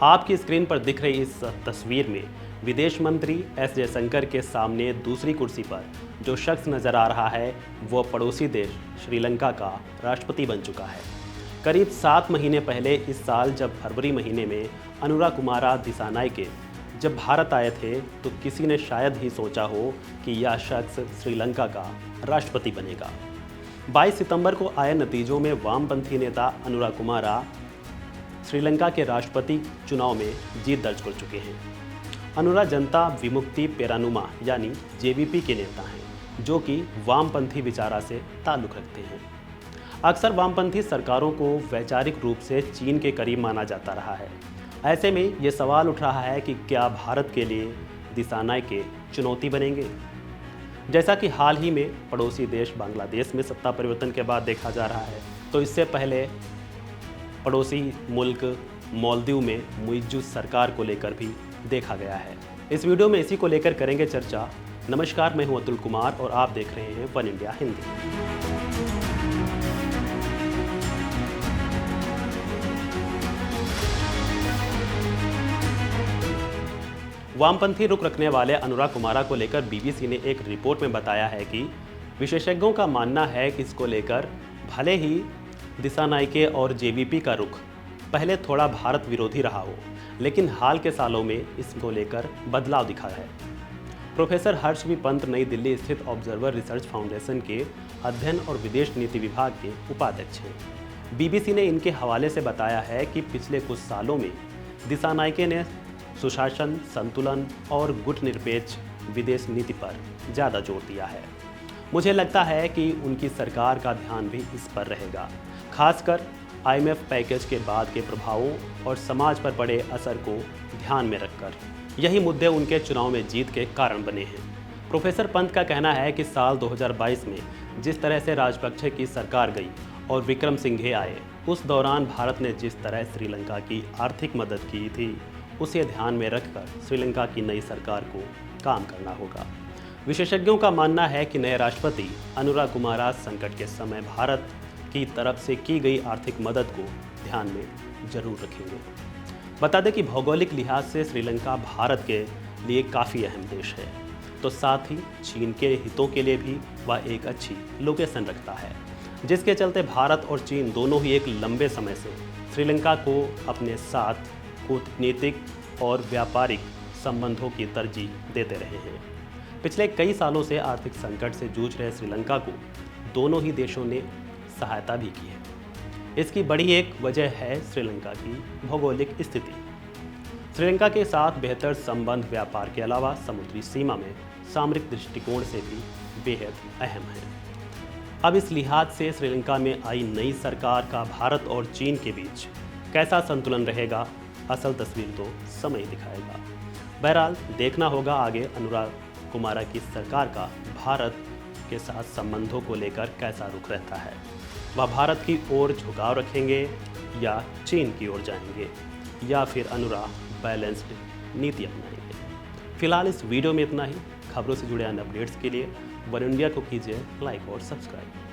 आपकी स्क्रीन पर दिख रही इस तस्वीर में विदेश मंत्री एस जयशंकर के सामने दूसरी कुर्सी पर जो शख्स नजर आ रहा है वो पड़ोसी देश श्रीलंका का राष्ट्रपति बन चुका है। करीब 7 महीने पहले इस साल जब फरवरी महीने में अनुराकुमारा दिसानायके जब भारत आए थे तो किसी ने शायद ही सोचा हो कि यह शख्स श्रीलंका का राष्ट्रपति बनेगा। 22 सितंबर को आए नतीजों में वामपंथी नेता अनुराकुमारा श्रीलंका के राष्ट्रपति चुनाव में जीत दर्ज कर चुके हैं। अनुरा जनता विमुक्ति पेरानुमा यानी जेवीपी के नेता हैं जो कि वामपंथी विचारा से ताल्लुक़ रखते हैं। अक्सर वामपंथी सरकारों को वैचारिक रूप से चीन के करीब माना जाता रहा है। ऐसे में ये सवाल उठ रहा है कि क्या भारत के लिए दिसानायके चुनौती बनेंगे, जैसा कि हाल ही में पड़ोसी देश बांग्लादेश में सत्ता परिवर्तन के बाद देखा जा रहा है। तो इससे पहले पड़ोसी मुल्क मालदीव में मुइज़्ज़ सरकार को लेकर भी देखा गया है। इस वीडियो में इसी को लेकर करेंगे चर्चा। नमस्कार, मैं हूं अतुल कुमार और आप देख रहे हैं वन इंडिया हिंदी। वामपंथी रुख रखने वाले अनुराकुमारा को लेकर बीबीसी ने एक रिपोर्ट में बताया है कि विशेषज्ञों का मानना है कि इसको लेकर भले ही दिसानायके और जेवीपी का रुख पहले थोड़ा भारत विरोधी रहा हो, लेकिन हाल के सालों में इसको लेकर बदलाव दिखा है। प्रोफेसर हर्ष वी पंत नई दिल्ली स्थित ऑब्जर्वर रिसर्च फाउंडेशन के अध्ययन और विदेश नीति विभाग के उपाध्यक्ष हैं। बीबीसी ने इनके हवाले से बताया है कि पिछले कुछ सालों में दिसानायके ने सुशासन, संतुलन और गुटनिरपेक्ष विदेश नीति पर ज़्यादा जोर दिया है। मुझे लगता है कि उनकी सरकार का ध्यान भी इस पर रहेगा, खासकर IMF पैकेज के बाद के प्रभावों और समाज पर पड़े असर को ध्यान में रखकर। यही मुद्दे उनके चुनाव में जीत के कारण बने हैं। प्रोफेसर पंत का कहना है कि साल 2022 में जिस तरह से राजपक्षे की सरकार गई और विक्रमसिंघे आए, उस दौरान भारत ने जिस तरह श्रीलंका की आर्थिक मदद की थी उसे ध्यान में रखकर श्रीलंका की नई सरकार को काम करना होगा। विशेषज्ञों का मानना है कि नए राष्ट्रपति अनुराकुमारा संकट के समय भारत की तरफ से की गई आर्थिक मदद को ध्यान में जरूर रखेंगे। बता दें कि भौगोलिक लिहाज से श्रीलंका भारत के लिए काफ़ी अहम देश है, तो साथ ही चीन के हितों के लिए भी वह एक अच्छी लोकेशन रखता है, जिसके चलते भारत और चीन दोनों ही एक लंबे समय से श्रीलंका को अपने साथ कूटनीतिक और व्यापारिक संबंधों की तरजीह देते रहे हैं। पिछले कई सालों से आर्थिक संकट से जूझ रहे श्रीलंका को दोनों ही देशों ने सहायता भी की है। इसकी बड़ी एक वजह है श्रीलंका की भौगोलिक स्थिति। श्रीलंका के साथ बेहतर संबंध व्यापार के अलावा समुद्री सीमा में सामरिक दृष्टिकोण से भी बेहद अहम है। अब इस लिहाज से श्रीलंका में आई नई सरकार का भारत और चीन के बीच कैसा संतुलन रहेगा, असल तस्वीर तो समय दिखाएगा। बहरहाल देखना होगा आगे अनुराकुमारा की सरकार का भारत के साथ संबंधों को लेकर कैसा रुख रहता है। वह भारत की ओर झुकाव रखेंगे या चीन की ओर जाएंगे, या फिर अनुरा बैलेंस्ड नीति अपनाएंगे। फिलहाल इस वीडियो में इतना ही। खबरों से जुड़े अन्य अपडेट्स के लिए वन इंडिया को कीजिए लाइक और सब्सक्राइब।